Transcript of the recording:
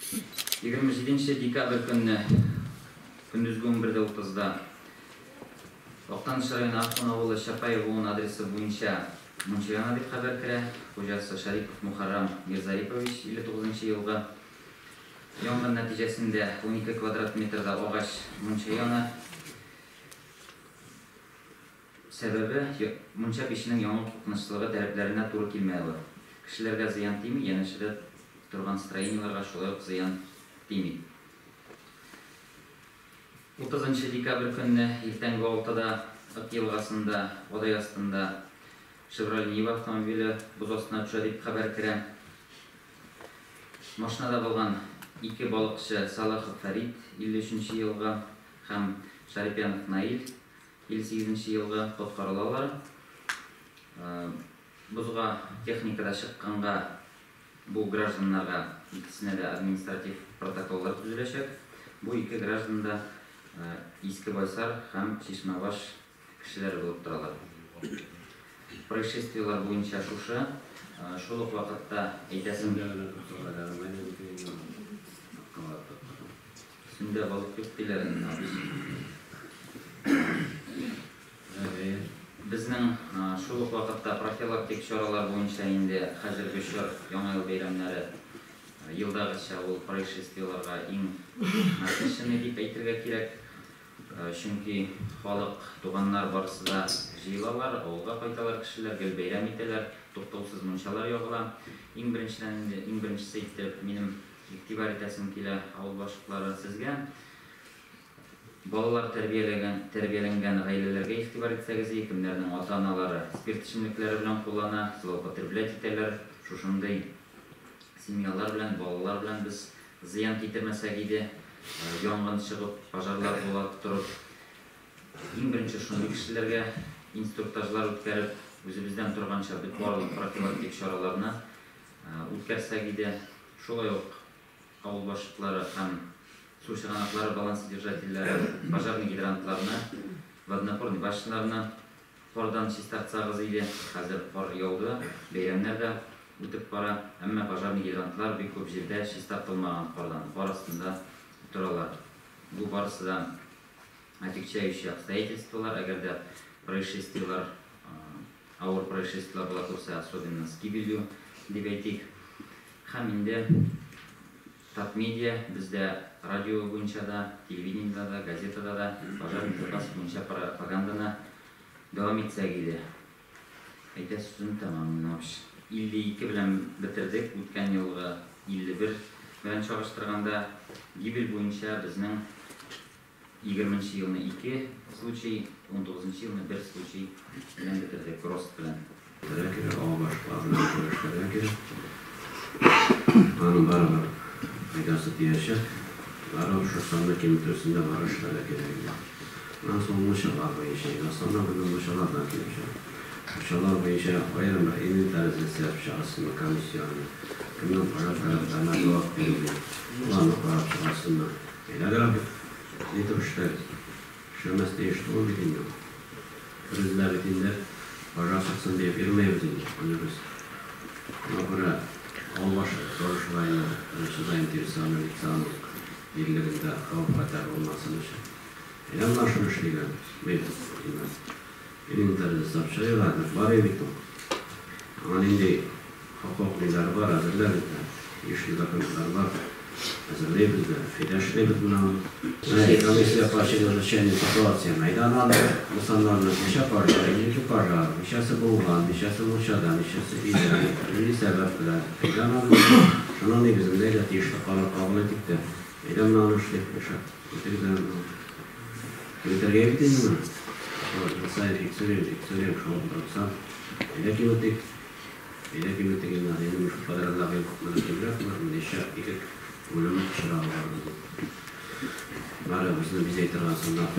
27 декабрь күні күндізгі 11:30-да Оқтаныш районы Ақон ауылы Шапаев ауылының адресі бойынша Мунчаяна деп хабар кірі, қожасы Шарипов Мухаррам Мирзарипович 59 жылғы Яңғын нәтижесінде 12 квадрат метрді оғаш Мунчаяна себебі Мунча пешінің яңын тұтынышсылығы дәріплеріне туры келмеуі. Кішілерге зиян теймі, енішіде тұрған строенияларға шолай зиян теймі. 30 декабрь күні ертеңгі 6-да Ық елғасында, Одай астында Chevrolet Niva автомобилі бұз астына түші деп хабар кірі. Машинада болған 2 балықшы Салахов Фарид 53 жылға һәм Шарипянов Наил 58 жылға құтқарылалар. Бұзға техникада шыққанға бұл гражданларға икісіне де административ протоколлар түзілешек. Бұл 2 гражданда Искі Байсар һәм Шишмабаш кішілер болып тұралар. Происшествиялар бойынша шушы, шолық вақытта әйтәсін сүнде балық көптелерін Біздің шолық вақытта профилактик шаралар бойынша енді қазіргі шор яңа ел бейрамнары елдағыша ол происшествияларға ең нәтижені деп әйтірге керек. Çünkü халық туғаннар барысында жиылалар, ауылға қайталар кішілер, гел бейрам етелер, тоқтаусыз мұншалар yoğla. Ең біріншісі етіп, менің иқтибар етесім келі ауыл башқылары сізге. Балалар тәрбиеленген ғайлелерге иқтибар етсеңіз, кімдердің ата-аналары спирт ішімліктері білен қолана, злоупотреблять етелер, шушындай семьялар білен, балалар білен біз зиян кетірмесек еді. Яңғын шығып, пажарлар болады тұрып, ең бірінші шынды кішілерге инструктажлар өткеріп, өзімізден тұрғанша бүт барлық профилактик шараларына өткерсек еді. Шолай оқ ауыл башқылары һәм су шығанақлары, баланс держателлері, пажарный гидрантларына, воднопорный башқыларына қордан чистартсағыз еді. Қазір қор яуды, бейремлерді өтіп бара, әмі пажарный гидрантлар бек көп жерде чистартылмаған қордан, қор астында тұралар. Бұл барысыда отягчающие обстоятельстволар, әгерде происшествиялар, ауыр происшествиялар бола тұрса, особенно с гибелью деп айтайық. Һәм енді Татмедиа бізде радио бойынша да, телевидениеда да, газетада да, пожарный запас бойынша пропаганданы давам етсек еді. Әйте сөзін тамамын. 52 білен бітірдік, өткен жылғы 51 білен шағыштырғанда гибель бойынша біздің 20 жылына 2 случай, 19 жылына 1 случай білен бітірдік, рост білен. Анын бары-бар пайдасы тиешек, бары ұшырсанды кемітірісінде бары ұштары керегі. Мен соң ұшалар бойынша, асана бүгін ұшалардан келешек. Ұшалар бойынша айрым бір инвентаризация шығасыны комиссияны, кімнің пожардарына жауап беруге, ұланы қарап шығасыны. Әйлагар нетіп ұштар, шөместе ешті ол бетінде. Күрізлер бетінде пожар шықсын деп бермей бетінде. Бұра Албашы тұрышылайны, заинтересованный лицаны ерлігінде қауып-қатар болмасын үшін. Әйден нашын үшлеген бетін. Инвентарды сообщайларды бар еметтім. Аған енді құқықлылар бар, әзірлер бетін. Ешкі документтар бар. Әзірлей бізді, федашылей бітін. Комиссия по чрезвычайным ситуациям. Айдан нысандарны неше пожар, екі пожар, нешесі болған, нешесі мұшада, нешесі үйден, үйі сәбәп білән. Айдан шынан негізінде жәті ешті қалар қабыл етікті. Айдан мұнан үшлеп үшіп. Өтерге бітен мұны. Жасай фиксурем шоғын тұрсам. Айда кеметік. Айда кеметік енді әдені мүшіп қадарлағы елқұтманы кемірек. Неше екік өлімі шырағы барды. Бары біздің біз айтырған сандақ